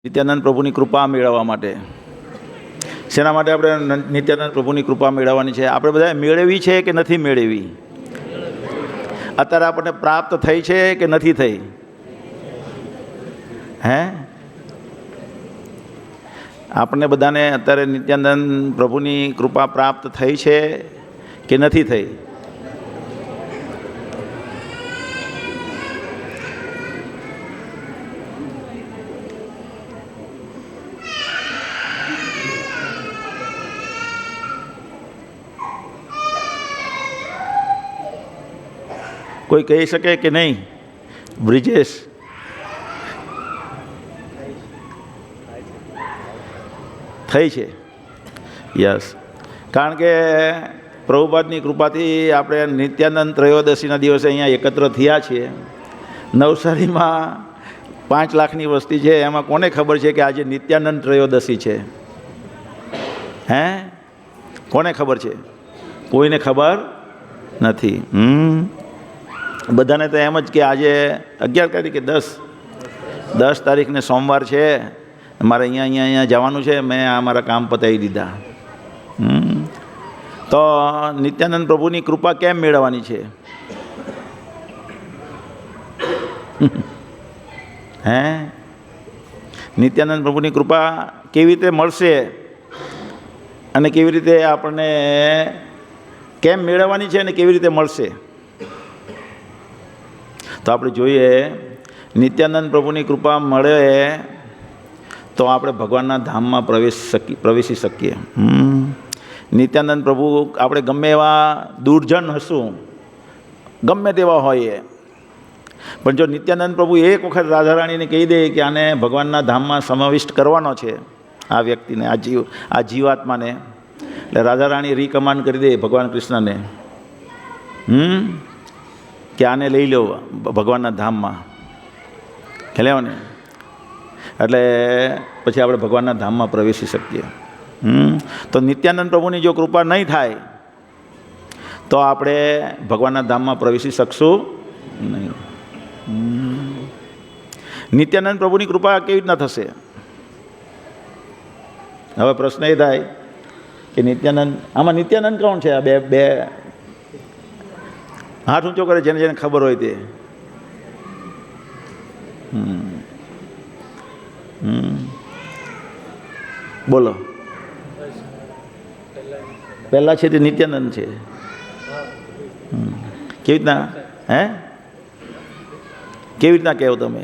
નિત્યાનંદ પ્રભુની કૃપા મેળવવા માટે શેના માટે આપણે નિત્યાનંદ પ્રભુની કૃપા મેળવવાની છે? આપણે બધાએ મેળવી છે કે નથી મેળવી? અત્યારે આપણને પ્રાપ્ત થઈ છે કે નથી થઈ? હે, આપણને બધાને અત્યારે નિત્યાનંદ પ્રભુની કૃપા પ્રાપ્ત થઈ છે કે નથી થઈ? કોઈ કહી શકે કે નહીં? બ્રિજેશ, થઈ છે. યસ, કારણ કે પ્રભુપાદની કૃપાથી આપણે નિત્યાનંદ ત્રયોદશીના દિવસે અહીંયા એકત્ર થયા છીએ. નવસારીમાં 5 લાખની વસ્તી છે, એમાં કોને ખબર છે કે આજે નિત્યાનંદ ત્રયોદશી છે? હે, કોને ખબર છે? કોઈને ખબર નથી. બધાને તો એમ જ કે આજે 11 તારીખે 10 તારીખને સોમવાર છે, મારે અહીંયા જવાનું છે, મેં આ મારા કામ પતાવી દીધા. તો નિત્યાનંદ પ્રભુની કૃપા કેમ મેળવવાની છે? હે, નિત્યાનંદ પ્રભુની કૃપા કેવી રીતે મળશે અને કેવી રીતે આપણને કેમ મેળવવાની છે અને કેવી રીતે મળશે? તો આપણે જોઈએ, નિત્યાનંદ પ્રભુની કૃપા મળે તો આપણે ભગવાનના ધામમાં પ્રવેશી શકીએ. નિત્યાનંદ પ્રભુ, આપણે ગમે એવા દુર્જન હશું, ગમે તેવા હોઈએ, પણ જો નિત્યાનંદ પ્રભુ એક વખત રાધારાણીને કહી દે કે આને ભગવાનના ધામમાં સમાવિષ્ટ કરવાનો છે, આ વ્યક્તિને, આ જીવાત્માને, એટલે રાધારાણી રીકમાન્ડ કરી દે ભગવાન કૃષ્ણને કે આને લઈ લો ભગવાનના ધામમાં, ખ્યાલ ને? એટલે પછી આપણે ભગવાનના ધામમાં પ્રવેશી શકીએ. તો નિત્યાનંદ પ્રભુની જો કૃપા નહીં થાય તો આપણે ભગવાનના ધામમાં પ્રવેશી શકશું નહીં. નિત્યાનંદ પ્રભુની કૃપા કેવી રીતના થશે? હવે પ્રશ્ન એ થાય કે નિત્યાનંદ, આમાં નિત્યાનંદ કોણ છે? આ બે હાથ ઊંચો કરે, જેને જેને ખબર હોય તે. બોલો. પહેલા છે તે નિત્યાનંદ છે. કેવી રીતના? હે, કેવી રીતના કહો તમે?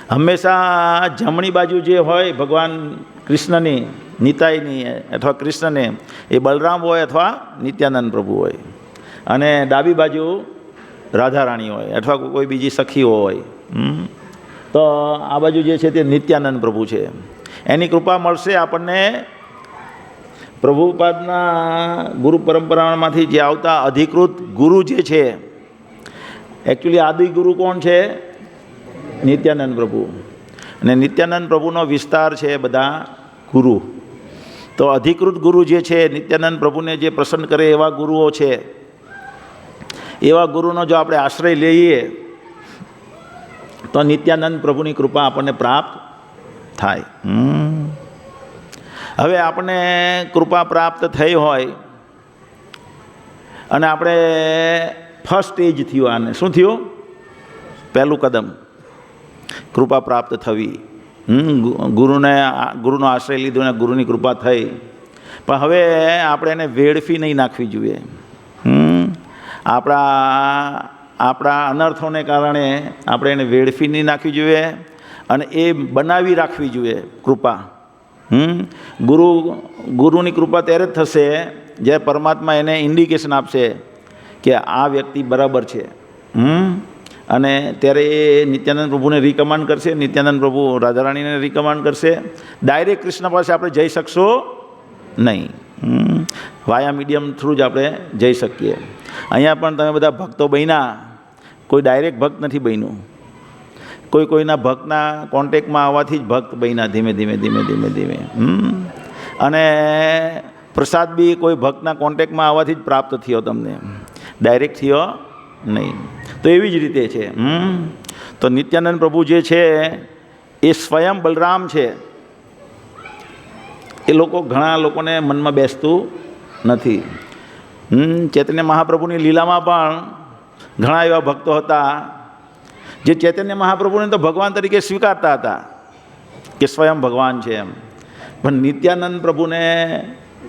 હંમેશા જમણી બાજુ જે હોય ભગવાન કૃષ્ણની, નિતાઈની અથવા કૃષ્ણને, એ બલરામ હોય અથવા નિત્યાનંદ પ્રભુ હોય, અને ડાબી બાજુ રાધારાણી હોય અથવા કોઈ બીજી સખીઓ હોય. તો આ બાજુ જે છે તે નિત્યાનંદ પ્રભુ છે. એની કૃપા મળશે આપણને. પ્રભુપાદના ગુરુ પરંપરામાંથી જે આવતા અધિકૃત ગુરુ જે છે, એકચ્યુઅલી આદિ ગુરુ કોણ છે? નિત્યાનંદ પ્રભુ. અને નિત્યાનંદ પ્રભુનો વિસ્તાર છે બધા ગુરુ. તો અધિકૃત ગુરુ જે છે, નિત્યાનંદ પ્રભુને જે પ્રસન્ન કરે એવા ગુરુઓ છે, એવા ગુરુનો જો આપણે આશ્રય લઈએ તો નિત્યાનંદ પ્રભુની કૃપા આપણને પ્રાપ્ત થાય. હવે આપણને કૃપા પ્રાપ્ત થઈ હોય અને આપણે ફર્સ્ટ સ્ટેજ થયું, આને શું થયું? પહેલું કદમ, કૃપા પ્રાપ્ત થવી. ગુરુનો આશ્રય લીધો અને ગુરુની કૃપા થઈ. પણ હવે આપણે એને વેડફી નહીં નાખવી જોઈએ. આપણા અનર્થોને કારણે આપણે એને વેડફી નહીં નાખવી જોઈએ અને એ બનાવી રાખવી જોઈએ કૃપા. ગુરુની કૃપા ત્યારે જ થશે જ્યારે પરમાત્મા એને ઇન્ડિકેશન આપશે કે આ વ્યક્તિ બરાબર છે. અને ત્યારે એ નિત્યાનંદ પ્રભુને રીકમાન્ડ કરશે, નિત્યાનંદ પ્રભુ રાધારાણીને રીકમાન્ડ કરશે. ડાયરેક્ટ કૃષ્ણ પાસે આપણે જઈ શકશો નહીં. વાયા મીડિયમ થ્રુ જ આપણે જઈ શકીએ. અહીંયા પણ તમે બધા ભક્તો બન્યા, કોઈ ડાયરેક્ટ ભક્ત નથી બન્યું. કોઈના ભક્તના કોન્ટેક્ટમાં આવવાથી જ ભક્ત બન્યા, ધીમે ધીમે. અને પ્રસાદ બી કોઈ ભક્તના કોન્ટેક્ટમાં આવવાથી જ પ્રાપ્ત થયો તમને. ડાયરેક્ટ થયો નહીં. તો એવી જ રીતે છે. તો નિત્યાનંદ પ્રભુ જે છે એ સ્વયં બલરામ છે. એ લોકો ઘણા લોકોને મનમાં બેસતું નથી. ચૈતન્ય મહાપ્રભુની લીલામાં પણ ઘણા એવા ભક્તો હતા જે ચૈતન્ય મહાપ્રભુને તો ભગવાન તરીકે સ્વીકારતા હતા કે સ્વયં ભગવાન છે એમ, પણ નિત્યાનંદ પ્રભુને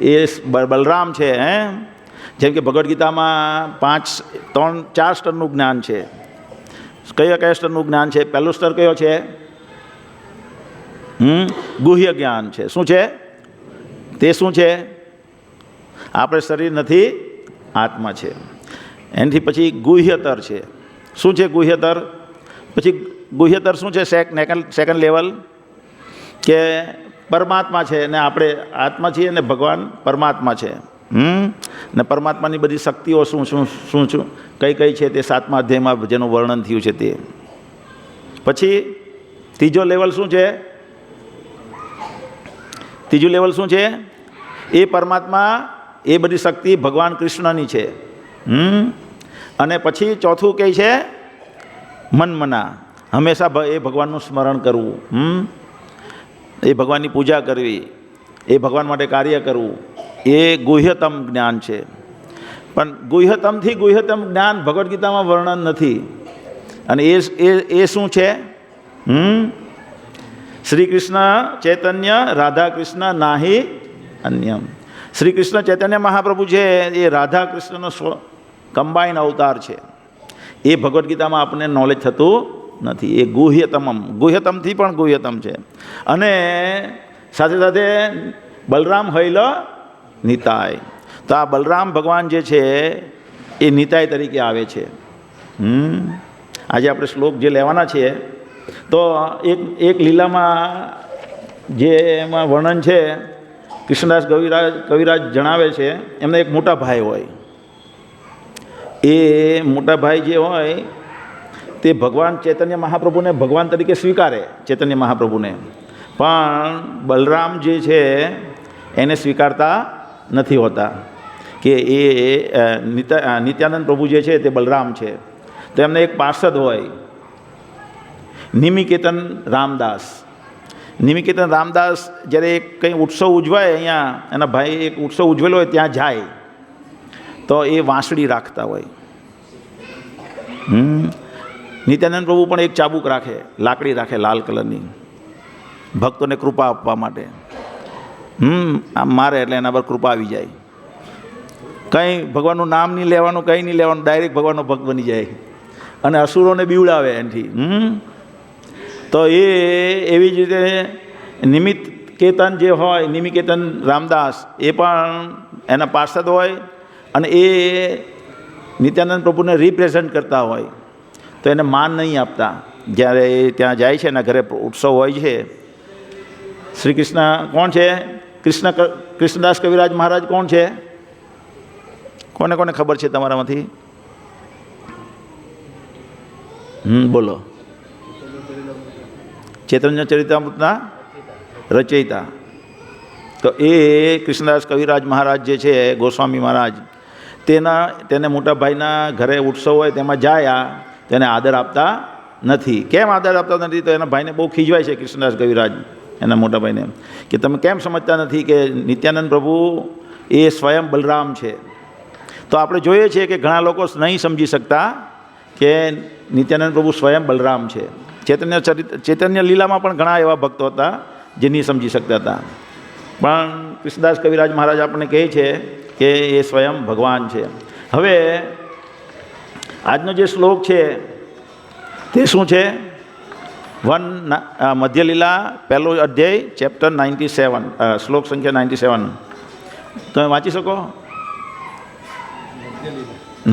એ બલરામ છે. જેમ કે ભગવદ્ ગીતામાં 4 સ્તરનું જ્ઞાન છે. કયા સ્તરનું જ્ઞાન છે? પહેલું સ્તર કયો છે? ગુહ્ય જ્ઞાન છે. શું છે તે? શું છે? આપણે શરીર નથી, આત્મા છે. એનાથી પછી ગુહ્યતર છે. શું છે ગુહ્યતર? પછી ગુહ્યતર શું છે? સેકન્ડ લેવલ કે પરમાત્મા છે ને આપણે આત્મા છીએ ને ભગવાન પરમાત્મા છે. ને પરમાત્માની બધી શક્તિઓ શું શું શું શું કઈ કઈ છે તે 7મા અધ્યાયમાં જેનું વર્ણન થયું છે તે. પછી ત્રીજો લેવલ શું છે? ત્રીજું લેવલ શું છે? એ પરમાત્મા, એ બધી શક્તિ ભગવાન કૃષ્ણની છે. અને પછી ચોથું કહે છે મનમના, હંમેશા એ ભગવાનનું સ્મરણ કરવું, એ ભગવાનની પૂજા કરવી, એ ભગવાન માટે કાર્ય કરવું, એ ગુહ્યતમ જ્ઞાન છે. પણ ગુહ્યતમથી ગુહ્યતમ જ્ઞાન ભગવદ્ ગીતામાં વર્ણન નથી. અને એ શું છે? શ્રી કૃષ્ણ ચૈતન્ય રાધા કૃષ્ણ નાહી અન્યમ. શ્રી કૃષ્ણ ચૈતન્ય મહાપ્રભુ છે એ રાધા કૃષ્ણનો કમ્બાઈન અવતાર છે. એ ભગવદ્ ગીતામાં આપણને નોલેજ થતું નથી. એ ગુહ્યતમથી પણ ગુહ્યતમ છે. અને સાથે સાથે બલરામ હૈલ નિતાય. તો આ બલરામ ભગવાન જે છે એ નિતાય તરીકે આવે છે. આજે આપણે શ્લોક જે લેવાના છીએ તો એક લીલામાં જે એમાં વર્ણન છે, કૃષ્ણદાસ કવિરાજ જણાવે છે, એમના એક મોટા ભાઈ હોય. એ મોટા ભાઈ જે હોય તે ભગવાન ચૈતન્ય મહાપ્રભુને ભગવાન તરીકે સ્વીકારે, ચૈતન્ય મહાપ્રભુને, પણ બલરામ જે છે એને સ્વીકારતા નથી હોતા કે એ નિત્યાનંદ પ્રભુ જે છે તે બલરામ છે. તો એમને એક પાર્ષદ હોય નિમિકેતન રામદાસ. નિમિકેતન રામદાસ જ્યારે કંઈ ઉત્સવ ઉજવાય, અહીંયા એના ભાઈ એક ઉત્સવ ઉજવેલો હોય ત્યાં જાય તો એ વાંસળી રાખતા હોય. નિત્યાનંદ પ્રભુ પણ એક ચાબુક રાખે, લાકડી રાખે લાલ કલરની, ભક્તોને કૃપા આપવા માટે. આમ મારે એટલે એના પર કૃપા આવી જાય. કંઈ ભગવાનનું નામ નહીં લેવાનું, કંઈ નહીં લેવાનું, ડાયરેક્ટ ભગવાનનો ભક્ત બની જાય અને અસુરોને બીવડાવે એનાથી. તો એવી જ રીતે નિમિકેતન જે હોય, નિમિકેતન રામદાસ, એ પણ એના પાર્ષદ હોય અને એ નિત્યાનંદ પ્રભુને રિપ્રેઝન્ટ કરતા હોય. તો એને માન નહીં આપતા. જ્યારે એ ત્યાં જાય છે, એના ઘરે ઉત્સવ હોય છે. શ્રી કૃષ્ણ કોણ છે? કૃષ્ણદાસ કવિરાજ મહારાજ કોણ છે? કોને કોને ખબર છે તમારામાંથી? બોલો. ચૈતન્ય ચરિતામૃતના રચયિતા. તો એ કૃષ્ણદાસ કવિરાજ મહારાજ જે છે, ગોસ્વામી મહારાજ, તેને મોટા ભાઈના ઘરે ઉત્સવ હોય તેમાં જાય, તેને આદર આપતા નથી. કેમ આદર આપતા નથી? તો એના ભાઈને બહુ ખીજવાય છે કૃષ્ણદાસ કવિરાજ, એના મોટા ભાઈને, કે તમે કેમ સમજતા નથી કે નિત્યાનંદ પ્રભુ એ સ્વયં બલરામ છે. તો આપણે જોઈએ છીએ કે ઘણા લોકો નહીં સમજી શકતા કે નિત્યાનંદ પ્રભુ સ્વયં બલરામ છે. ચૈતન્ય લીલામાં પણ ઘણા એવા ભક્તો હતા જે નહીં સમજી શકતા હતા. પણ કૃષ્ણદાસ કવિરાજ મહારાજ આપણને કહે છે કે એ સ્વયં ભગવાન છે. હવે આજનો જે શ્લોક છે તે શું છે? મધ્યલીલા, પહેલો અધ્યાય, ચેપ્ટર 97, શ્લોક સંખ્યા 97. તમે વાંચી શકો?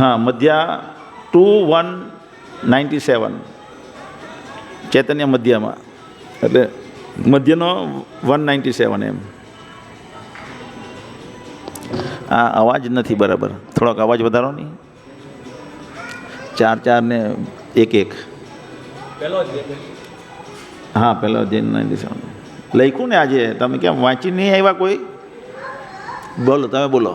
હા, મધ્યા 2:197, ચૈતન્ય મધ્યમાં, એટલે મધ્યનો 197 એમ. આ અવાજ નથી બરાબર, થોડોક અવાજ વધારો નહીં. 4 ને 1. હા, પહેલો અધ્યાય 97 લખ્યું ને આજે. તમે કેમ વાંચી નહીં આવ્યા કોઈ? બોલો, તમે બોલો.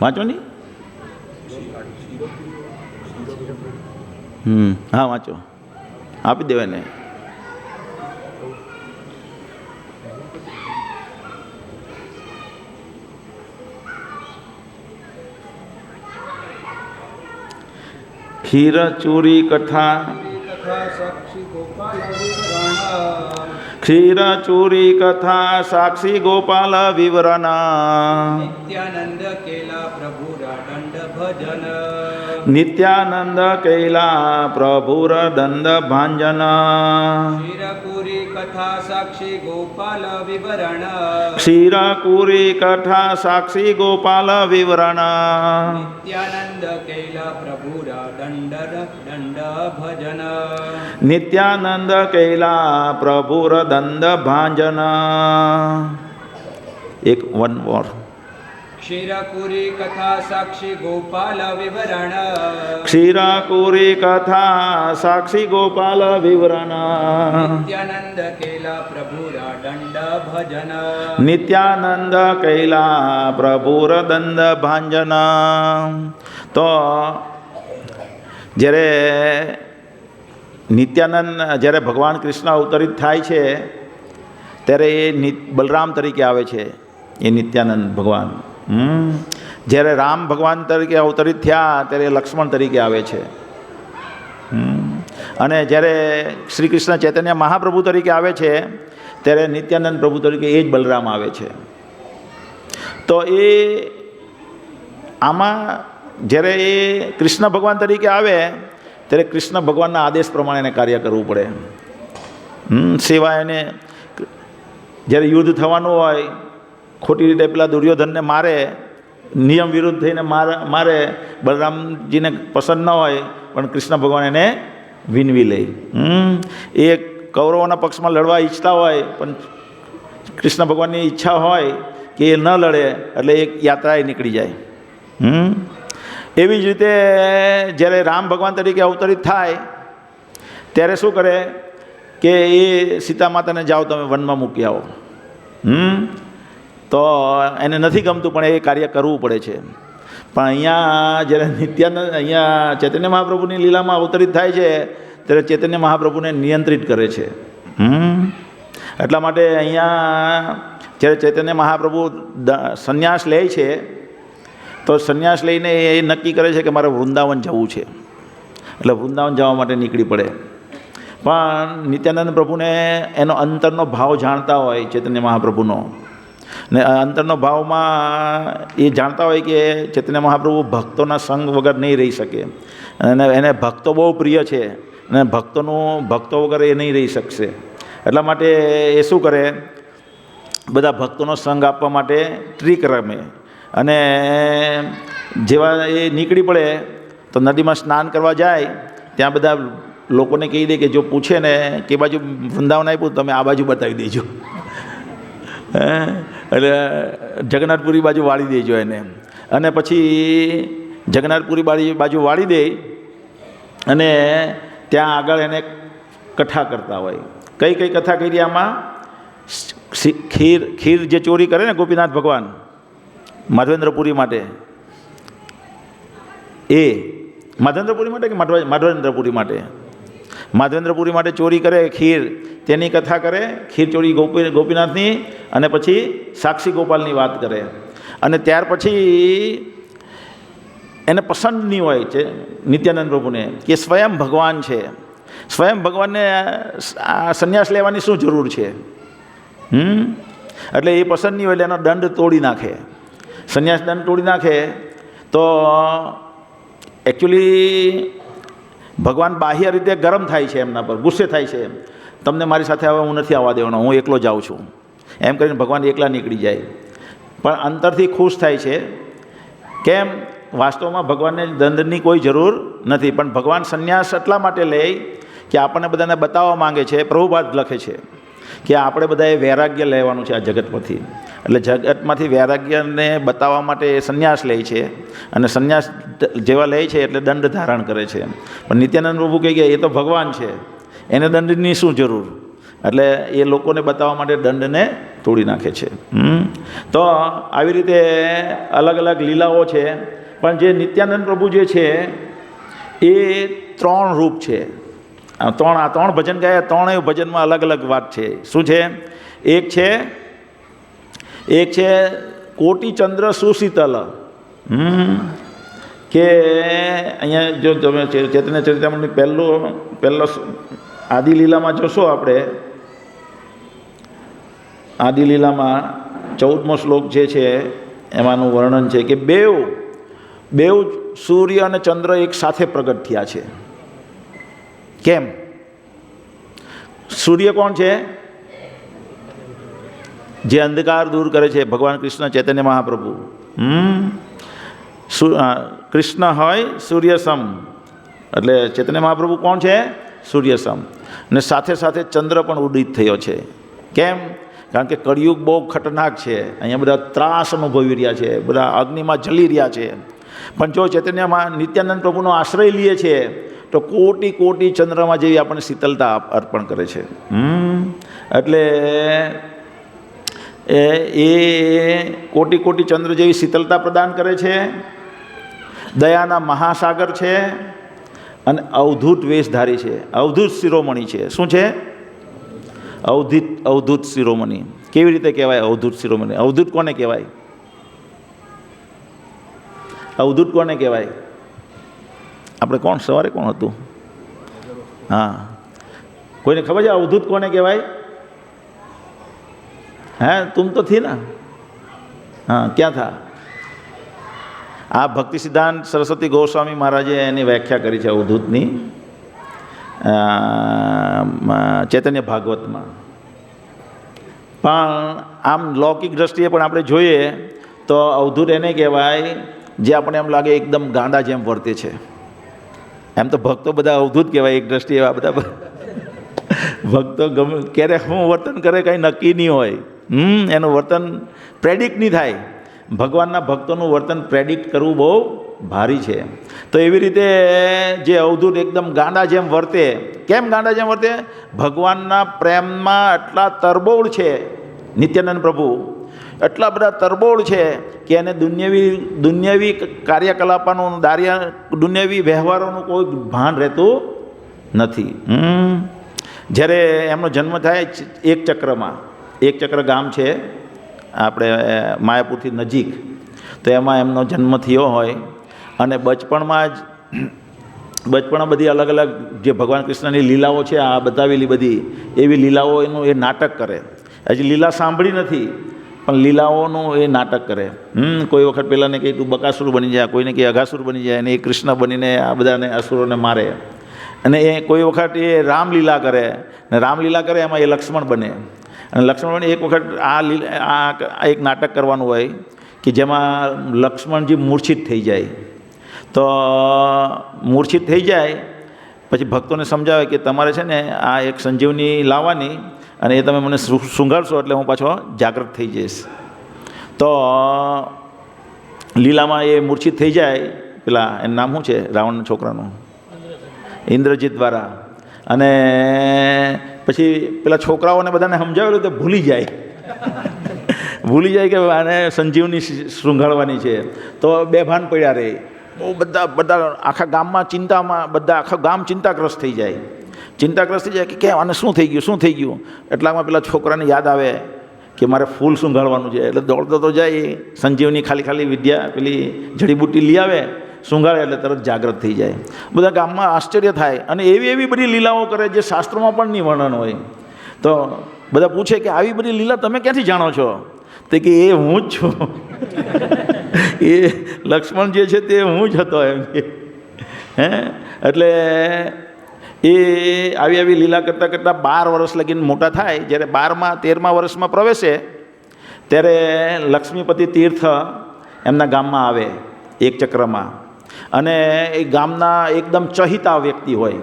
વાંચો નહીં. હા વાંચો, આપી દેવાય ને. ખીર ચોરી કથા ક્ષીર ચોરી કથા સાક્ષી ગોપાલ વિવરણ નિત્યાનંદ કેલા પ્રભુ દંડ ભજન નિત્યાનંદ કૈલા પ્રભુર દંડ ભાંજન ક્ષીરપુરી કથા સાક્ષી ગોપાલ વિવરણ ક્ષીરકુરી કથા સાક્ષી ગોપાલ વિવરણ નિત્યાનંદ કેલા પ્રભુ દંડ ભજન નિત્યાનંદ કૈલા પ્રભુર દંડ ભાંજન. એક વન વોર. ક્ષીરપુરી કથા સાક્ષી ગોપાલ વિવરણ ક્ષીરકુરી કથા સાક્ષી ગોપાલ વિવરણ નિત્યાનંદ કેલા પ્રભુ દંડ ભજન નિત્યાનંદ કૈલા પ્રભુર દંડ ભાંજન. તો જ્યારે નિત્યાનંદ જ્યારે ભગવાન કૃષ્ણ અવતરિત થાય છે ત્યારે એ બલરામ તરીકે આવે છે, એ નિત્યાનંદ ભગવાન. જ્યારે રામ ભગવાન તરીકે અવતરિત થયા ત્યારે લક્ષ્મણ તરીકે આવે છે. અને જ્યારે શ્રી કૃષ્ણ ચૈતન્ય મહાપ્રભુ તરીકે આવે છે ત્યારે નિત્યાનંદ પ્રભુ તરીકે એ જ બલરામ આવે છે. તો એ આમાં જ્યારે એ કૃષ્ણ ભગવાન તરીકે આવે ત્યારે કૃષ્ણ ભગવાનના આદેશ પ્રમાણે એને કાર્ય કરવું પડે. સિવાય એને જ્યારે યુદ્ધ થવાનું હોય, ખોટી રીતે પેલા દુર્યોધનને મારે, નિયમ વિરુદ્ધ થઈને મારે, બલરામજીને પસંદ ન હોય પણ કૃષ્ણ ભગવાન એને વિનવી લે. એ કૌરવોના પક્ષમાં લડવા ઈચ્છતા હોય પણ કૃષ્ણ ભગવાનની ઈચ્છા હોય કે એ ન લડે એટલે એક યાત્રાએ નીકળી જાય. એવી જ રીતે જ્યારે રામ ભગવાન તરીકે અવતરિત થાય ત્યારે શું કરે કે એ સીતા માતાને જાઓ તમે વનમાં મૂકી આવો. તો એને નથી ગમતું પણ એ કાર્ય કરવું પડે છે. પણ અહીંયા જ્યારે નિત્યાનંદ અહીંયા ચૈતન્ય મહાપ્રભુની લીલામાં અવતરિત થાય છે ત્યારે ચૈતન્ય મહાપ્રભુને નિયંત્રિત કરે છે. એટલા માટે અહીંયા જ્યારે ચૈતન્ય મહાપ્રભુ સંન્યાસ લે છે તો સંન્યાસ લઈને એ નક્કી કરે છે કે મારે વૃંદાવન જવું છે, એટલે વૃંદાવન જવા માટે નીકળી પડે. પણ નિત્યાનંદ પ્રભુને એનો અંતરનો ભાવ જાણતા હોય ચૈતન્ય મહાપ્રભુનો, ને અંતરનો ભાવમાં એ જાણતા હોય કે ચૈતન્ય મહાપ્રભુ ભક્તોના સંગ વગર નહીં રહી શકે, અને એને ભક્તો બહુ પ્રિય છે અને ભક્તો વગર એ નહીં રહી શકશે. એટલા માટે એ શું કરે, બધા ભક્તોનો સંગ આપવા માટે ટ્રીક રમે. અને જેવા એ નીકળી પડે તો નદીમાં સ્નાન કરવા જાય, ત્યાં બધા લોકોને કહી દે કે જો પૂછે ને કે બાજુ વૃંદાવન આપ્યું તમે આ બાજુ બતાવી દેજો. એટલે જગન્નાથપુરી બાજુ વાળી દેજો એને. અને પછી જગન્નાથપુરી બાજુ વાળી દે અને ત્યાં આગળ એને કથા કરતા હોય. કઈ કઈ કથા કરી આમાં? ખીર જે ચોરી કરે ને ગોપીનાથ ભગવાન માધવેન્દ્રપુરી માટે, એ માધવેન્દ્રપુરી માટે કે માધવેન્દ્રપુરી માટે, માધવેન્દ્રપુરી માટે ચોરી કરે ખીર, તેની કથા કરે, ખીર ચોરી ગોપીનાથની, અને પછી સાક્ષી ગોપાલની વાત કરે. અને ત્યાર પછી એને પસંદ નહીં હોય છે નિત્યાનંદ પ્રભુને કે સ્વયં ભગવાન છે, સ્વયં ભગવાનને આ સંન્યાસ લેવાની શું જરૂર છે. એટલે એ પસંદ નહીં હોય એટલે એનો દંડ તોડી નાખે, સંન્યાસ દંડ તોડી નાખે. તો એકચ્યુઅલી ભગવાન બાહ્ય રીતે ગરમ થાય છે એમના પર, ગુસ્સે થાય છે, તમને મારી સાથે હવે હું નથી આવવા દેવાનો, હું એકલો જાઉં છું, એમ કરીને ભગવાન એકલા નીકળી જાય. પણ અંતરથી ખુશ થાય છે. કેમ? વાસ્તવમાં ભગવાનને દંડની કોઈ જરૂર નથી, પણ ભગવાન સંન્યાસ એટલા માટે લે કે આપણને બધાને બતાવવા માંગે છે. પ્રભુપાદ લખે છે કે આપણે બધાએ વૈરાગ્ય લેવાનું છે આ જગત પરથી. એટલે જગતમાંથી વૈરાગ્યને બતાવવા માટે એ સંન્યાસ લે છે, અને સંન્યાસ જેવા લે છે એટલે દંડ ધારણ કરે છે. પણ નિત્યાનંદ પ્રભુ કહે કે એ તો ભગવાન છે, એને દંડની શું જરૂર? એટલે એ લોકોને બતાવવા માટે દંડને તોડી નાખે છે. તો આવી રીતે અલગ અલગ લીલાઓ છે. પણ જે નિત્યાનંદ પ્રભુ જે છે એ 3 રૂપ છે. આ ત્રણ ભજન ગાયા, ત્રણેય ભજનમાં અલગ અલગ વાત છે. શું છે? એક છે કોટી ચંદ્ર સુશીતલ, કે અહીંયા જો તમે ચૈતન્ય ચરિતામૃતની પહેલો આદિલીલામાં જોશો, આપણે આદિલીલામાં 14મો શ્લોક જે છે એમાંનું વર્ણન છે કે બેઉ સૂર્ય અને ચંદ્ર એક સાથે પ્રગટ થયા છે. કેમ? સૂર્ય કોણ છે? જે અંધકાર દૂર કરે છે, ભગવાન કૃષ્ણ ચૈતન્ય મહાપ્રભુ. કૃષ્ણ હોય સૂર્ય સમ, એટલે ચૈતન્ય મહાપ્રભુ કોણ છે? સૂર્ય સમ. અને સાથે સાથે ચંદ્ર પણ ઉદિત થયો છે. કેમ? કારણ કે કળિયુગ બહુ ખતરનાક છે. અહીંયા બધા ત્રાસ અનુભવી રહ્યા છે, બધા અગ્નિમાં જલી રહ્યા છે. પણ જો ચૈતન્યમાં નિત્યાનંદ પ્રભુનો આશ્રય લઈએ છે તો કોટી કોટી ચંદ્રમાં જેવી આપણને શીતલતા અર્પણ કરે છે. એટલે એ કોટી કોટી ચંદ્ર જેવી શીતલતા પ્રદાન કરે છે, દયાના મહાસાગર છે, અને અવધૂત વેશધારી છે, અવધૂત શિરોમણી છે. શું છે? અવધૂત શિરોમણી. કેવી રીતે કહેવાય અવધૂત શિરોમણી? અવધૂત કોને કહેવાય? અવધૂત કોને કહેવાય? આપણે કોણ સવારે કોણ હતું? હા, કોઈને ખબર છે અવધૂત કોને કહેવાય? હે, તુમ તો થી ના? હા, ક્યાં થા? આ ભક્તિ સિદ્ધાંત સરસ્વતી ગોસ્વામી મહારાજે એની વ્યાખ્યા કરી છે અવધૂતની, ચૈતન્ય ભાગવતમાં. પણ આમ લૌકિક દ્રષ્ટિએ પણ આપણે જોઈએ તો અવધૂત એને કહેવાય જે આપણે એમ લાગે એકદમ ગાંડા જેમ વર્તે છે. એમ તો ભક્તો બધા અવધૂત કહેવાય એક દ્રષ્ટિએ. એવા બધા ભક્તો ગમે ક્યારે શું વર્તન કરે કંઈ નક્કી નહીં હોય. એનું વર્તન પ્રેડિક્ટ નહીં થાય. ભગવાનના ભક્તોનું વર્તન પ્રેડિક્ટ કરવું બહુ ભારી છે. તો એવી રીતે જે અવધૂત એકદમ ગાંડા જેમ વર્તે. કેમ ગાંડા જેમ વર્તે? ભગવાનના પ્રેમમાં એટલા તરબોળ છે નિત્યાનંદ પ્રભુ, એટલા બધા તરબોળ છે કે એને દુન્યવી કાર્યકલાપોનું દુન્યવી વ્યવહારોનું કોઈ ભાન રહેતું નથી. જ્યારે એમનો જન્મ થાય એક ચક્ર ગામ છે આપણે માયાપુરથી નજીક, તો એમાં એમનો જન્મ થયો હોય, અને બચપણમાં બધી અલગ અલગ જે ભગવાન કૃષ્ણની લીલાઓ છે આ બતાવેલી બધી એવી લીલાઓ એનું એ નાટક કરે. હજી લીલા સાંભળી નથી પણ લીલાઓનું એ નાટક કરે. કોઈ વખત પેલાને કહે તું બકાસુર બની જાય, કોઈને કહે અઘાસુર બની જાય, અને એ કૃષ્ણ બનીને આ બધાને અસુરોને મારે. અને એ કોઈ વખત એ રામલીલા કરે, અને રામલીલા કરે એમાં એ લક્ષ્મણ બને. અને લક્ષ્મણ બને એક વખત આ એક નાટક કરવાનું હોય કે જેમાં લક્ષ્મણજી મૂર્છિત થઈ જાય. તો મૂર્છિત થઈ જાય પછી ભક્તોને સમજાવે કે તમારે છે ને આ એક સંજીવની લાવવાની, અને એ તમે મને શૃંગારશો એટલે હું પાછો જાગૃત થઈ જઈશ. તો લીલામાં એ મૂર્છિત થઈ જાય. પેલા એનું નામ શું છે રાવણના છોકરાનું? ઇન્દ્રજીત દ્વારા. અને પછી પેલા છોકરાઓને બધાને સમજાવેલું તો ભૂલી જાય કે આને સંજીવની શૃંગારવાની છે. તો બેભાન પડ્યા રહે. બહુ બધા આખા ગામમાં ચિંતામાં, આખા ગામ ચિંતાગ્રસ્ત થઈ જાય. કે કેમ આને શું થઈ ગયું? એટલામાં પેલા છોકરાને યાદ આવે કે મારે ફૂલ શૃંગારવાનું છે. એટલે દોડતો તો જાય, સંજીવની ખાલી વિદ્યા પેલી જડીબુટ્ટી લઈ આવે, શૃંગારે એટલે તરત જાગૃત થઈ જાય. બધા ગામમાં આશ્ચર્ય થાય. અને એવી બધી લીલાઓ કરે જે શાસ્ત્રોમાં પણ નહીં વર્ણન હોય. તો બધા પૂછે કે આવી બધી લીલા તમે ક્યાંથી જાણો છો? તો કે એ હું જ છું. એ લક્ષ્મણ જે છે તે હું જ હતો એમ કે. એટલે એ આવી લીલા કરતાં કરતાં 12 વર્ષ લગીને મોટા થાય. જ્યારે 13મા વર્ષમાં પ્રવેશે ત્યારે લક્ષ્મીપતિ તીર્થ એમના ગામમાં આવે એક ચક્રમાં, અને એ ગામના એકદમ ચહિતા વ્યક્તિ હોય,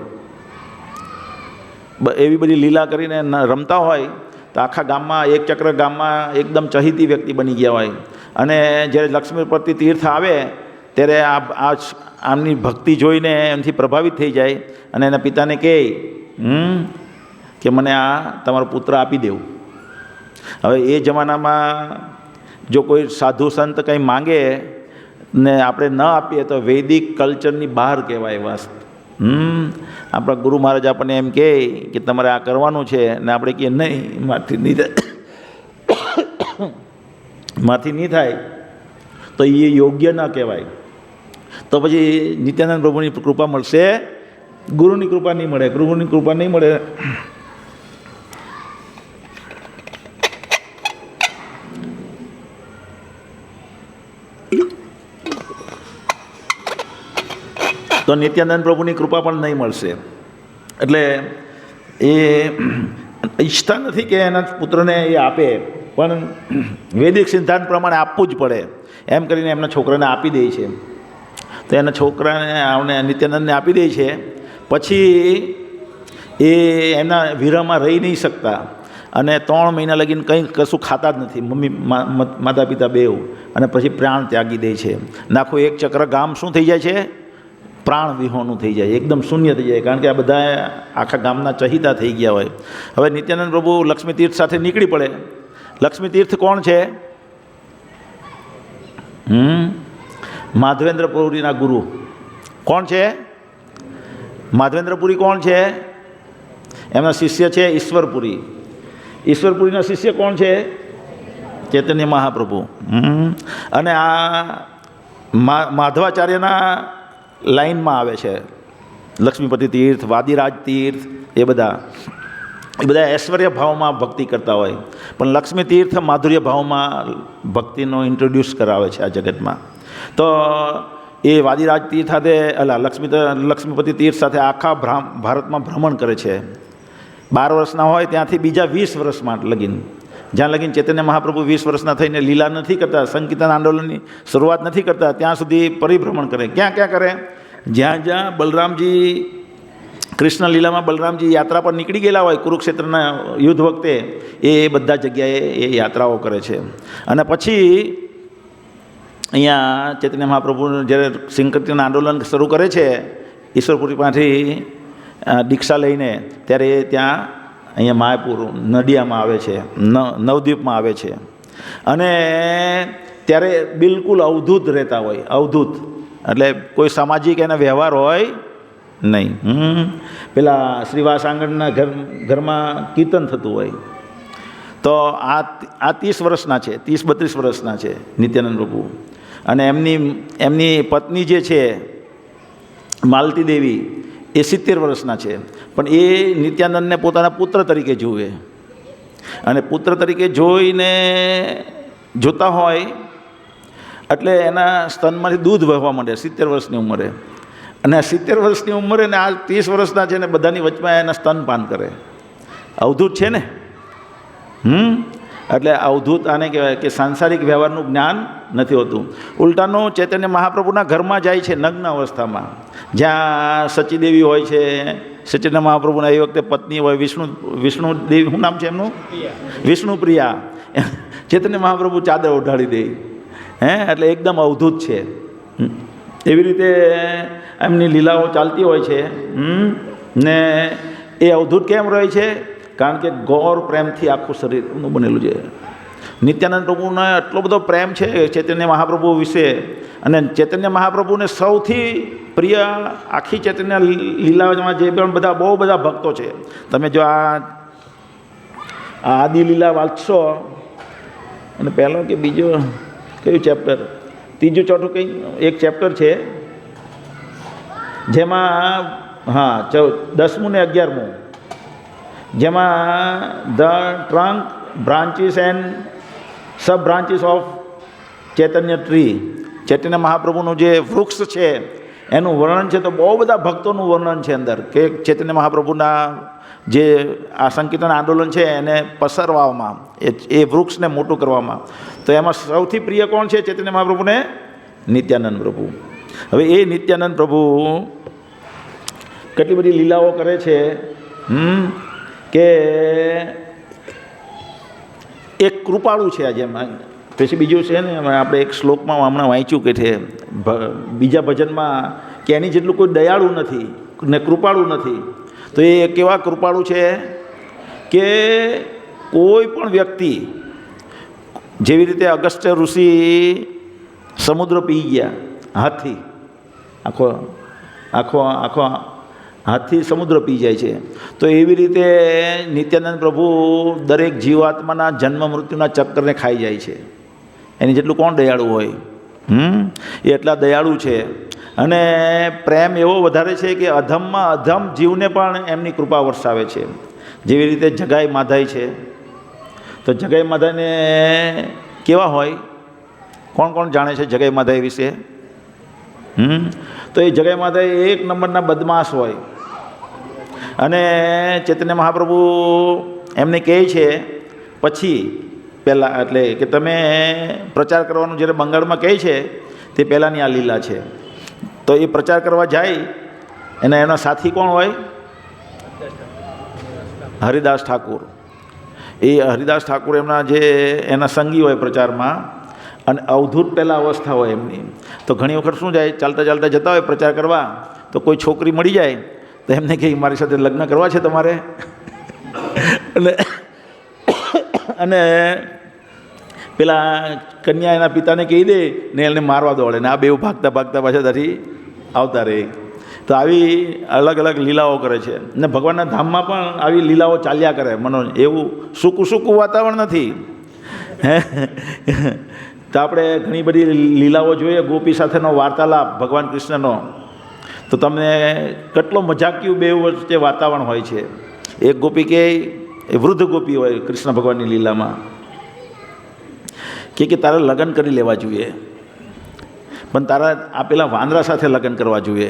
એવી બધી લીલા કરીને રમતા હોય તો આખા ગામમાં એક ચક્ર ગામમાં એકદમ ચહિતી વ્યક્તિ બની ગયા હોય. અને જ્યારે લક્ષ્મીપતિ તીર્થ આવે ત્યારે આમની ભક્તિ જોઈને એમથી પ્રભાવિત થઈ જાય અને એના પિતાને કહે કે મને આ તમારો પુત્ર આપી દેવું. હવે એ જમાનામાં જો કોઈ સાધુ સંત કંઈ માંગે ને આપણે ન આપીએ તો વૈદિક કલ્ચરની બહાર કહેવાય વાત. આપણા ગુરુ મહારાજ આપણને એમ કહે કે તમારે આ કરવાનું છે ને આપણે કહીએ નહીં, મારથી નહીં થાય તો એ યોગ્ય ન કહેવાય. તો પછી નિત્યાનંદ પ્રભુની કૃપા મળશે, ગુરુની કૃપા નહીં મળે. ગુરુની કૃપા નહીં મળે તો નિત્યાનંદ પ્રભુની કૃપા પણ નહીં મળશે. એટલે એ ઈચ્છતા નથી કે એના પુત્રને એ આપે, પણ વૈદિક સિદ્ધાંત પ્રમાણે આપવું જ પડે એમ કરીને એમના છોકરાને આપી દે છે. તો એના છોકરાને નિત્યાનંદને આપી દે છે. પછી એ એમના વિરહમાં રહી નહીં શકતા અને 3 મહિના લગીને કંઈ કશું ખાતા જ નથી, માતા પિતા બેવ, અને પછી પ્રાણ ત્યાગી દે છે. નાખું એક ચક્ર ગામ શું થઈ જાય છે? પ્રાણ વિહોણું થઈ જાય, એકદમ શૂન્ય થઈ જાય, કારણ કે આ બધા આખા ગામના ચહિતા થઈ ગયા હોય. હવે નિત્યાનંદ પ્રભુ લક્ષ્મી તીર્થ સાથે નીકળી પડે. લક્ષ્મી તીર્થ કોણ છે? માધવેન્દ્રપુરીના ગુરુ. કોણ છે માધવેન્દ્રપુરી? કોણ છે? એમના શિષ્ય છે ઈશ્વરપુરી. ઈશ્વરપુરીના શિષ્ય કોણ છે? ચૈતન્ય મહાપ્રભુ. અને આ માધવાચાર્યના લાઈનમાં આવે છે. લક્ષ્મીપતિ તીર્થ, વાદીરાજ તીર્થ, એ બધા ઐશ્વર્ય ભાવમાં ભક્તિ કરતા હોય, પણ લક્ષ્મી તીર્થ માધુર્ય ભાવમાં ભક્તિનો ઇન્ટ્રોડ્યુસ કરાવે છે આ જગતમાં. તો એ વાદીરાજ તીર્થ સાથે લક્ષ્મીપતિ તીર્થ સાથે આખા ભારતમાં ભ્રમણ કરે છે. 12 વર્ષના હોય ત્યાંથી બીજા 20 વર્ષમાં લગીન, જ્યાં લગીન ચૈતન્ય મહાપ્રભુ 20 વર્ષના થઈને લીલા નથી કરતા, સંકીર્તન આંદોલનની શરૂઆત નથી કરતા, ત્યાં સુધી પરિભ્રમણ કરે. ક્યાં ક્યાં કરે? જ્યાં બલરામજી કૃષ્ણ લીલામાં બલરામજી યાત્રા પર નીકળી ગયેલા હોય કુરુક્ષેત્રના યુદ્ધ વખતે, એ બધા જગ્યાએ એ યાત્રાઓ કરે છે. અને પછી અહીંયા ચૈતન્ય મહાપ્રભુ જ્યારે સંકીર્તન આંદોલન શરૂ કરે છે ઈશ્વરપુરીમાંથી દીક્ષા લઈને, ત્યારે એ ત્યાં અહીંયા માયાપુર નડિયામાં આવે છે, નવદ્વીપમાં આવે છે. અને ત્યારે બિલકુલ અવધૂત રહેતા હોય. અવધૂત એટલે કોઈ સામાજિક એના વ્યવહાર હોય નહીં. પેલા શ્રીવાસ આંગણના ઘરમાં કીર્તન થતું હોય. તો આ 30 વર્ષના છે, 30-32 વર્ષના છે નિત્યાનંદ પ્રભુ. અને એમની પત્ની જે છે માલતી દેવી, એ 70 વર્ષના છે. પણ એ નિત્યાનંદને પોતાના પુત્ર તરીકે જુએ, અને પુત્ર તરીકે જોતા હોય એટલે એના સ્તનમાંથી દૂધ વહેવા માંડે 70 વર્ષની ઉંમરે. અને આ 70 વર્ષની ઉંમરે ને આ 30 વર્ષના છે ને બધાની વચમાં એના સ્તનપાન કરે. અવધૂત છે ને. એટલે અવધૂત આને કહેવાય કે સાંસારિક વ્યવહારનું જ્ઞાન નથી હોતું. ઉલટાનું ચૈતન્ય મહાપ્રભુના ઘરમાં જાય છે નગ્ન અવસ્થામાં, જ્યાં સચીદેવી હોય છે. ચૈતન્ય મહાપ્રભુના એ વખતે પત્ની હોય વિષ્ણુદેવી, શું નામ છે એમનું? વિષ્ણુપ્રિયા. ચૈતન્ય મહાપ્રભુ ચાદર ઓઢાડી દે. એટલે એકદમ અવધૂત છે. એવી રીતે એમની લીલાઓ ચાલતી હોય છે. ને એ અવધૂત કેમ રહે છે? કારણ કે ગૌર પ્રેમથી આખું શરીરનું બનેલું છે. નિત્યાનંદ પ્રભુને એટલો બધો પ્રેમ છે ચૈતન્ય મહાપ્રભુ વિશે. અને ચૈતન્ય મહાપ્રભુને સૌથી પ્રિય આખી ચૈતન્ય લીલામાં જે પણ બહુ બધા ભક્તો છે, તમે જો આ આદિ લીલા વાંચશો, અને પહેલો કે બીજો કયું ચેપ્ટર, ત્રીજું ચોથું કંઈ એક ચેપ્ટર છે જેમાં 10મું ને 11મું, જેમાં the trunk branches and sub branches of Chaitanya tree, Chaitanya મહાપ્રભુનું જે વૃક્ષ છે એનું વર્ણન છે તો બહુ બધા ભક્તોનું વર્ણન છે અંદર કે ચૈતન્ય મહાપ્રભુના જે આ સંકીર્તન આંદોલન છે એને પસરવામાં, એ વૃક્ષને મોટું કરવામાં. તો એમાં સૌથી પ્રિય કોણ છે ચૈતન્ય મહાપ્રભુને? નિત્યાનંદ પ્રભુ. હવે એ નિત્યાનંદ પ્રભુ કેટલી બધી લીલાઓ કરે છે કે એક કૃપાળુ છે. આજે પછી બીજું છે ને, આપણે એક શ્લોકમાં હમણાં વાંચ્યું કે છે બીજા ભજનમાં કે એની જેટલું કોઈ દયાળુ નથી ને કૃપાળુ નથી. તો એ કેવા કૃપાળુ છે કે કોઈ પણ વ્યક્તિ, જેવી રીતે અગસ્ત્ય ઋષિ સમુદ્ર પી ગયા હાથથી, આખો આખો આખો હાથથી સમુદ્ર પી જાય છે, તો એવી રીતે નિત્યાનંદ પ્રભુ દરેક જીવાત્માના જન્મ મૃત્યુના ચક્કરને ખાઈ જાય છે. એની જેટલું કોણ દયાળુ હોય? એ એટલા દયાળુ છે. અને પ્રેમ એવો વધારે છે કે અધમમાં અધમ જીવને પણ એમની કૃપા વરસાવે છે. જેવી રીતે જગાઈ માધાઈ છે, તો જગાઈ માધાઈને કેવા હોય? કોણ કોણ જાણે છે જગાઈ માધાઈ વિશે? તો એ જગાઈ માધાઈ એક નંબરના બદમાશ હોય. અને ચૈતન્ય મહાપ્રભુ એમને કહે છે પછી પહેલાં, એટલે કે તમે પ્રચાર કરવાનું જ્યારે બંગાળમાં કહે છે તે પહેલાંની આ લીલા છે. તો એ પ્રચાર કરવા જાય અને એના સાથી કોણ હોય? હરિદાસ ઠાકુર. એ હરિદાસ ઠાકુર એમના જે એના સંગી હોય પ્રચારમાં, અને અવધૂત પહેલાં અવસ્થા હોય એમની. તો ઘણી વખત શું જાય, ચાલતા ચાલતા જતા હોય પ્રચાર કરવા, તો કોઈ છોકરી મળી જાય તો એમને કહે મારી સાથે લગ્ન કરવા છે તમારે. અને પેલા કન્યા એના પિતાને કહી દે ને એને મારવા દોડે ને આ બેઉ ભાગતા ભાગતા પાછા ત્યાંથી આવતા રહે. તો આવી અલગ અલગ લીલાઓ કરે છે. ને ભગવાનના ધામમાં પણ આવી લીલાઓ ચાલ્યા કરે. મનોજ, એવું સૂકું સૂકું વાતાવરણ નથી. તો આપણે ઘણી બધી લીલાઓ જોઈએ, ગોપી સાથેનો વાર્તાલાપ ભગવાન કૃષ્ણનો, તો તમને કેટલો મજાકિયું બે વચ્ચે વાતાવરણ હોય છે. એક ગોપી કે વૃદ્ધ ગોપી હોય કૃષ્ણ ભગવાનની લીલામાં, કે તારે લગ્ન કરી લેવા જોઈએ, પણ તારા આ પેલા વાંદરા સાથે લગ્ન કરવા જોઈએ,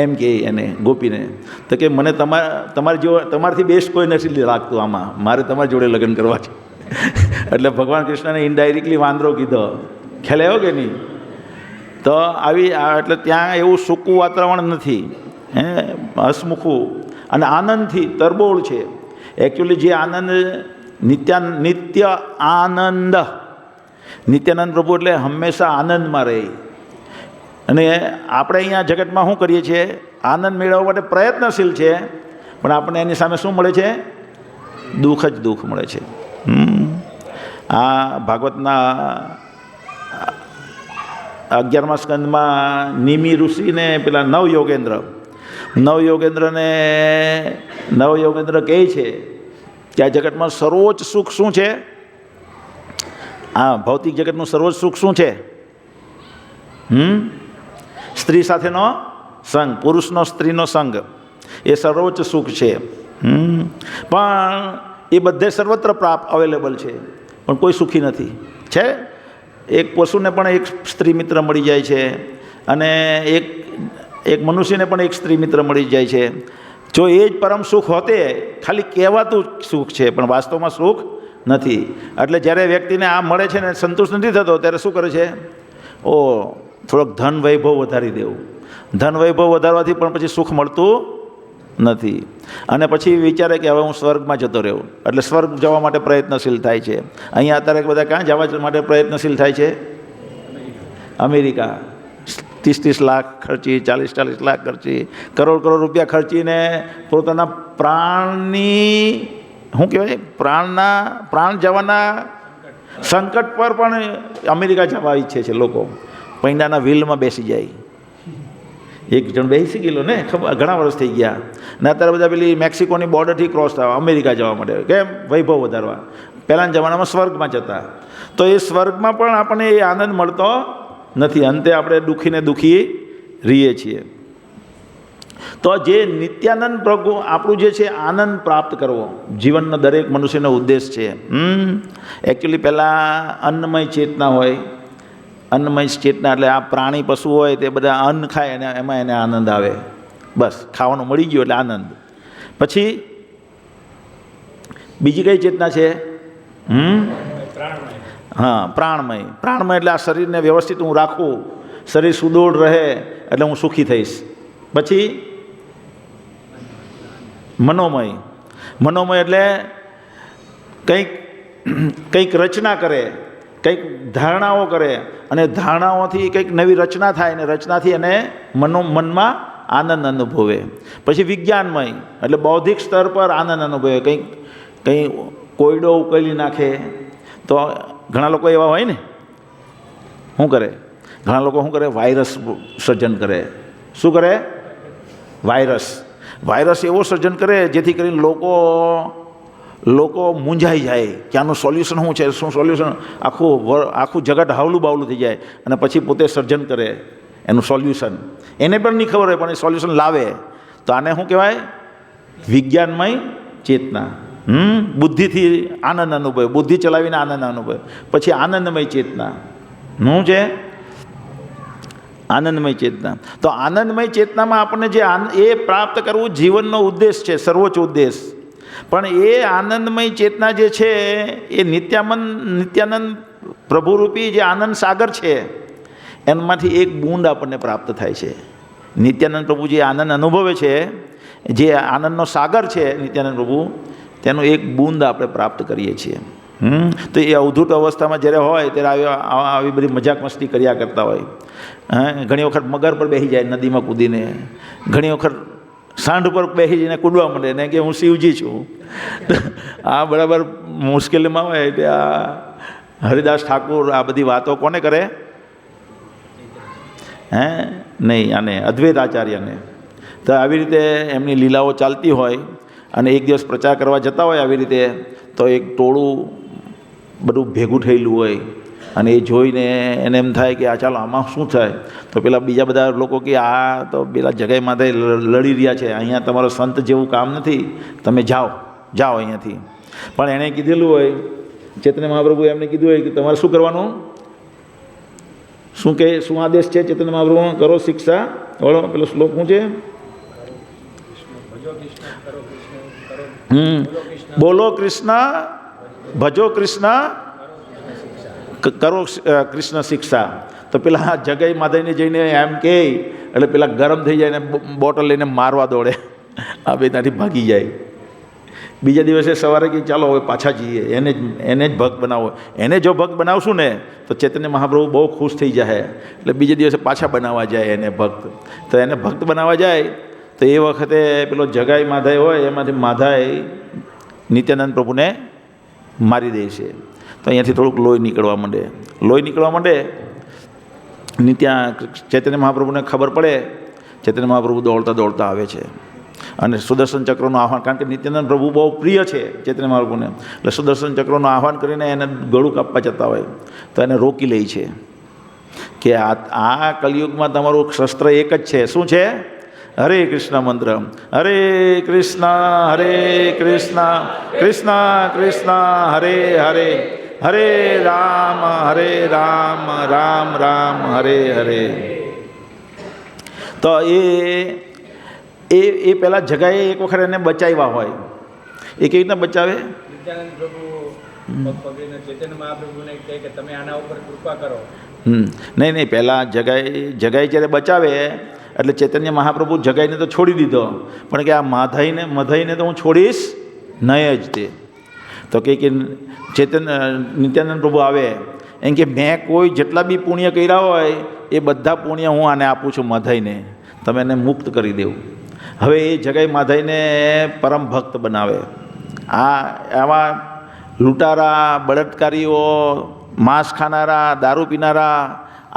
એમ કે એને ગોપીને. તો કે મને તમારી જો તમારાથી બેસ્ટ કોઈ નથી લાગતું આમાં, મારે તમારી જોડે લગ્ન કરવા છે. એટલે ભગવાન કૃષ્ણને ઇનડાયરેક્ટલી વાંદરો કીધો. ખ્યાલ આવ્યો કે નહીં? તો આવી એટલે ત્યાં એવું સૂકું વાતાવરણ નથી, હસમુખું અને આનંદથી તરબોળ છે. એકચ્યુઅલી જે આનંદ નિત્ય આનંદ, નિત્યાનંદ પ્રભુ એટલે હંમેશા આનંદમાં રહે. અને આપણે અહીંયા જગતમાં શું કરીએ છીએ? આનંદ મેળવવા માટે પ્રયત્નશીલ છે, પણ આપણને એની સામે શું મળે છે? દુઃખ જ દુઃખ મળે છે. આ ભાગવતના 11મા સ્કંદમાં નિમિ ઋષિને પેલા નવયોગેન્દ્ર કહે છે કે આ જગતમાં સર્વોચ્ચ સુખ શું છે? આ ભૌતિક જગતનું સર્વોચ્ચ સુખ શું છે? સ્ત્રી સાથેનો સંગ, પુરુષનો સ્ત્રીનો સંગ, એ સર્વોચ્ચ સુખ છે. પણ એ બધે સર્વત્ર અવેલેબલ છે, પણ કોઈ સુખી નથી. છે એક પશુને પણ એક સ્ત્રી મિત્ર મળી જાય છે, અને એક મનુષ્યને પણ એક સ્ત્રી મિત્ર મળી જાય છે. જો એ જ પરમ સુખ હોતે, ખાલી કહેવાતું સુખ છે પણ વાસ્તવમાં સુખ નથી. એટલે જ્યારે વ્યક્તિને આ મળે છે ને સંતુષ્ટ નથી થતો, ત્યારે શું કરે છે? થોડોક ધન વૈભવ વધારી દેવું. ધન વૈભવ વધારવાથી પણ પછી સુખ મળતું નથી. અને પછી વિચારે કે હવે હું સ્વર્ગમાં જતો રહ્યો, એટલે સ્વર્ગ જવા માટે પ્રયત્નશીલ થાય છે. અહીંયા અત્યારે બધા ક્યાં જવા માટે પ્રયત્નશીલ થાય છે? અમેરિકા. 30-30 લાખ ખર્ચી, 40-40 લાખ ખર્ચી, કરોડ રૂપિયા ખર્ચીને પોતાના પ્રાણની શું કહેવાય, પ્રાણ જવાના સંકટ પર પણ અમેરિકા જવા ઈચ્છે છે લોકો. પૈંડાના વ્હીલમાં બેસી જાય. એક જણ બેસી ગયેલો ને, ઘણા વર્ષ થઈ ગયા ને, અત્યારે બધા પેલી મેક્સિકોની બોર્ડરથી ક્રોસ થવા અમેરિકા જવા માટે. કેમ? વૈભવ વધારવા. પહેલાંના જમાનામાં સ્વર્ગમાં જતા. તો એ સ્વર્ગમાં પણ આપણને એ આનંદ મળતો નથી. અંતે આપણે દુઃખી રહીએ છીએ. તો જે નિત્યાનંદ પ્રભુ આપણું જે છે આનંદ પ્રાપ્ત કરવો જીવનનો દરેક મનુષ્યનો ઉદ્દેશ છે. એકચ્યુઅલી પહેલાં અન્નમય ચેતના હોય, અન્નમય ચેતના એટલે આ પ્રાણી પશુ હોય તે બધા અન્ન ખાય અને એમાં એને આનંદ આવે. બસ ખાવાનું મળી ગયું એટલે આનંદ. પછી બીજી કઈ ચેતના છે? હા, પ્રાણમય. પ્રાણમય એટલે આ શરીરને વ્યવસ્થિત હું રાખું, શરીર સુદોઢ રહે એટલે હું સુખી થઈશ. પછી મનોમય. મનોમય એટલે કંઈક રચના કરે, કંઈક ધારણાઓ કરે અને ધારણાઓથી કંઈક નવી રચના થાય અને રચનાથી એને મનમાં આનંદ અનુભવે. પછી વિજ્ઞાનમય એટલે બૌદ્ધિક સ્તર પર આનંદ અનુભવે. કંઈ કોયડો ઉકેલી નાખે તો ઘણા લોકો એવા હોય ને, શું કરે? ઘણા લોકો શું કરે? વાયરસ સર્જન કરે. શું કરે? વાયરસ એવો સર્જન કરે જેથી કરીને લોકો મૂંઝાઈ જાય કે આનું સોલ્યુશન શું છે, શું સોલ્યુશન. આખું જગત હાવલું બાવલું થઈ જાય અને પછી પોતે સર્જન કરે એનું સોલ્યુશન. એને પણ નહીં ખબર હોય પણ એ સોલ્યુશન લાવે. તો આને શું કહેવાય? વિજ્ઞાનમય ચેતના. બુદ્ધિથી આનંદ અનુભવે, બુદ્ધિ ચલાવીને આનંદ અનુભવે. પછી આનંદમય ચેતના. શું છે? આનંદમય ચેતના. તો આનંદમય ચેતનામાં આપણને જે એ પ્રાપ્ત કરવું જીવનનો ઉદ્દેશ છે, સર્વોચ્ચ ઉદ્દેશ. પણ એ આનંદમય ચેતના જે છે એ નિત્યાનંદ પ્રભુરૂપી જે આનંદ સાગર છે એમાંથી એક બૂંદ આપણને પ્રાપ્ત થાય છે. નિત્યાનંદ પ્રભુ જે આનંદ અનુભવે છે, જે આનંદનો સાગર છે નિત્યાનંદ પ્રભુ, તેનું એક બૂંદ આપણે પ્રાપ્ત કરીએ છીએ. તો એ અવધૂત અવસ્થામાં જ્યારે હોય ત્યારે આવી બધી મજાક મસ્તી કર્યા કરતા હોય. ઘણી વખત મગર પર બેસી જાય નદીમાં કૂદીને, ઘણી વખત સાંઢ ઉપર બેસી જઈને કૂદવા માંડે ને કે હું શિવજી છું. આ બરાબર મુશ્કેલીમાં હોય એટલે આ હરિદાસ ઠાકુર આ બધી વાતો કોને કરે? નહીં, આને અદ્વૈત આચાર્યને. તો આવી રીતે એમની લીલાઓ ચાલતી હોય અને એક દિવસ પ્રચાર કરવા જતા હોય આવી રીતે, તો એક ટોળું બધું ભેગું થયેલું હોય અને એ જોઈને એને એમ થાય કે આ ચાલો આમાં શું થાય. તો પેલા બીજા બધા લોકો કે આ તો પેલા જગાઈ માથે લડી રહ્યા છે, અહીંયા તમારો સંત જેવું કામ નથી, તમે જાઓ અહીંયાથી. પણ એણે કીધેલું હોય, ચૈતન્ય મહાપ્રભુ એમને કીધું હોય કે તમારે શું કરવાનું? શું આદેશ છે ચૈતન્ય મહાપ્રભુ? કરો શિક્ષા. વળો પેલો શ્લોક શું છે? બોલો કૃષ્ણ, ભજો કૃષ્ણ, કરો કૃષ્ણ શિક્ષા. તો પેલા જગાઈ માધવને જઈને એમ કહે એટલે પેલા ગરમ થઈ જાય ને બોટલ લઈને મારવા દોડે. આ બે ત્યાંથી ભાગી જાય. બીજા દિવસે સવારે કે ચાલો હવે પાછા જઈએ, એને જ ભક્ત બનાવો. એને જો ભક્ત બનાવશું ને તો ચૈતન્ય મહાપ્રભુ બહુ ખુશ થઈ જાય. એટલે બીજે દિવસે પાછા બનાવવા જાય એને ભક્ત. તો એને ભક્ત બનાવવા જાય તો એ વખતે પેલો જગાઈ માધાઈ હોય એમાંથી માધાઈ નિત્યાનંદ પ્રભુને મારી દે છે. તો અહીંયાથી થોડુંક લોહી નીકળવા માંડે. ચૈતન્ય મહાપ્રભુને ખબર પડે. ચૈતન્ય મહાપ્રભુ દોડતા આવે છે અને સુદર્શન ચક્રનું આહ્વાન, કારણ કે નિત્યાનંદ પ્રભુ બહુ પ્રિય છે ચૈતન્ય મહાપ્રભુને, એટલે સુદર્શન ચક્રનું આહ્વાન કરીને એને ગળું કાપવા જતા હોય તો એને રોકી લે છે કે આ કલિયુગમાં તમારું શસ્ત્ર એક જ છે. શું છે? હરે કૃષ્ણ મંત્ર. હરે કૃષ્ણ કૃષ્ણ કૃષ્ણ હરે હરે, હરે રામ રામ રામ હરે હરે. તો એ પહેલાં જગાએ એક વખત એને બચાવ્યા હોય. એ કેવી રીતના બચાવે? નિત્યાનંદ પ્રભુ પકડીને ચૈતન્ય મહાપ્રભુને કહે કે તમે આના ઉપર કૃપા કરો. નહીં, પહેલાં જગાઈ જ્યારે બચાવે એટલે ચૈતન્ય મહાપ્રભુ જગાઈને તો છોડી દીધો, પણ કે આ મધાઈને તો હું છોડીશ નહીં જ. તે તો કે નિત્યાનંદ પ્રભુ આવે એમ કે મેં કોઈ જેટલા બી પુણ્ય કર્યા હોય એ બધા પુણ્ય હું આને આપું છું મધાઈને, તમે એને મુક્ત કરી દેવું. હવે એ જગાઈ માધાઈને પરમ ભક્ત બનાવે. આવા લૂંટારા, બળાત્કારીઓ, માંસ ખાનારા, દારૂ પીનારા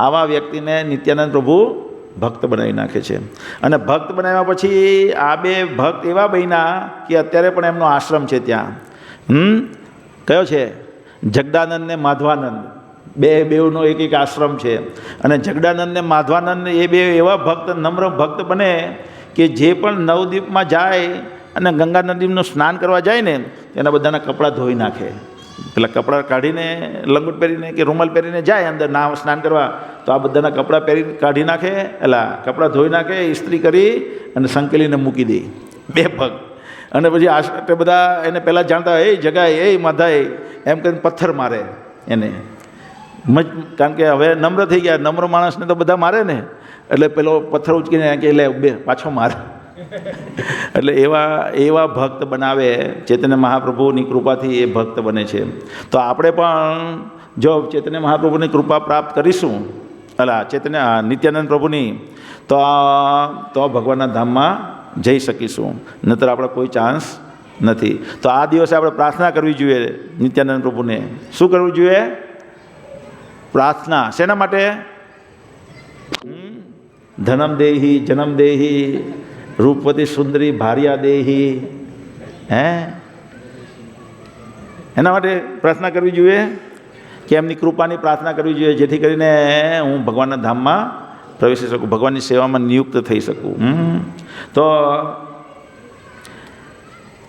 આવા વ્યક્તિને નિત્યાનંદ પ્રભુ ભક્ત બનાવી નાખે છે. અને ભક્ત બનાવ્યા પછી આ બે ભક્ત એવા બન્યા કે અત્યારે પણ એમનો આશ્રમ છે ત્યાં. કયો છે? જગદાનંદ ને માધવાનંદ. બેવનો એક આશ્રમ છે. અને જગદાનંદ ને માધવાનંદ એ બે એવા ભક્ત, નમ્ર ભક્ત બને કે જે પણ નવદ્વીપમાં જાય અને ગંગા નદીનું સ્નાન કરવા જાય ને એના બધાના કપડાં ધોઈ નાખે. પેલા કપડાં કાઢીને લંગોટ પહેરીને કે રૂમાલ પહેરીને જાય અંદર સ્નાન કરવા, તો આ બધાના કપડાં પહેરી કાઢી નાખે, કપડાં ધોઈ નાખે, ઇસ્ત્રી કરી અને સંકેલીને મૂકી દે 2 પગ. અને પછી આશરે બધા એને પહેલાં જાણતા એ જગાય એ માધાય એમ કરીને પથ્થર મારે એને. કારણ કે હવે નમ્ર થઈ ગયા, નમ્ર માણસને તો બધા મારે ને, એટલે પેલો પથ્થર ઉચકીને કે લે 2 પાછો મારે. એટલે એવા ભક્ત બનાવે ચૈતન્ય મહાપ્રભુની કૃપાથી એ ભક્ત બને છે. તો આપણે પણ જો ચૈતન્ય મહાપ્રભુની કૃપા પ્રાપ્ત કરીશું, ચૈતન્ય નિત્યાનંદ પ્રભુની, તો ભગવાનના ધામમાં જઈ શકીશું, નહીતર આપણે કોઈ ચાન્સ નથી. તો આ દિવસે આપણે પ્રાર્થના કરવી જોઈએ નિત્યાનંદ પ્રભુને. શું કરવું જોઈએ? પ્રાર્થના. શેના માટે? ધનમ દેહી, જન્મ દેહી, રૂપવતી સુંદરી ભાર્યા દેહી. એના માટે પ્રાર્થના કરવી જોઈએ કે એમની કૃપાની પ્રાર્થના કરવી જોઈએ, જેથી કરીને હું ભગવાનના ધામમાં પ્રવેશી શકું, ભગવાનની સેવામાં નિયુક્ત થઈ શકું. તો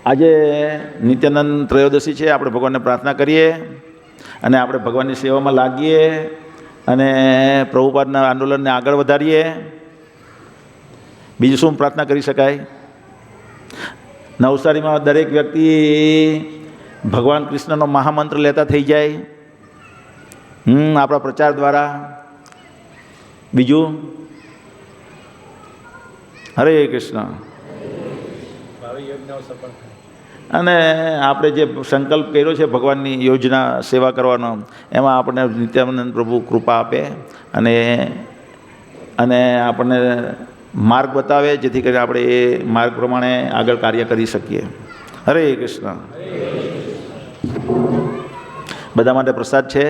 આજે નિત્યાનંદ ત્રયોદશી છે, આપણે ભગવાનને પ્રાર્થના કરીએ અને આપણે ભગવાનની સેવામાં લાગીએ અને પ્રભુપાદના આંદોલનને આગળ વધારીએ. બીજું શું પ્રાર્થના કરી શકાય? નવસારીમાં દરેક વ્યક્તિ ભગવાન કૃષ્ણનો મહામંત્ર લેતા થઈ જાય આપણા પ્રચાર દ્વારા. બીજું, હરે કૃષ્ણ. અને આપણે જે સંકલ્પ કર્યો છે ભગવાનની યોજના સેવા કરવાનો, એમાં આપણને નિત્યાનંદ પ્રભુ કૃપા આપે અને આપણને માર્ગ બતાવે, જેથી કરીને આપણે એ માર્ગ પ્રમાણે આગળ કાર્ય કરી શકીએ. હરે કૃષ્ણ. બધા માટે પ્રસાદ છે.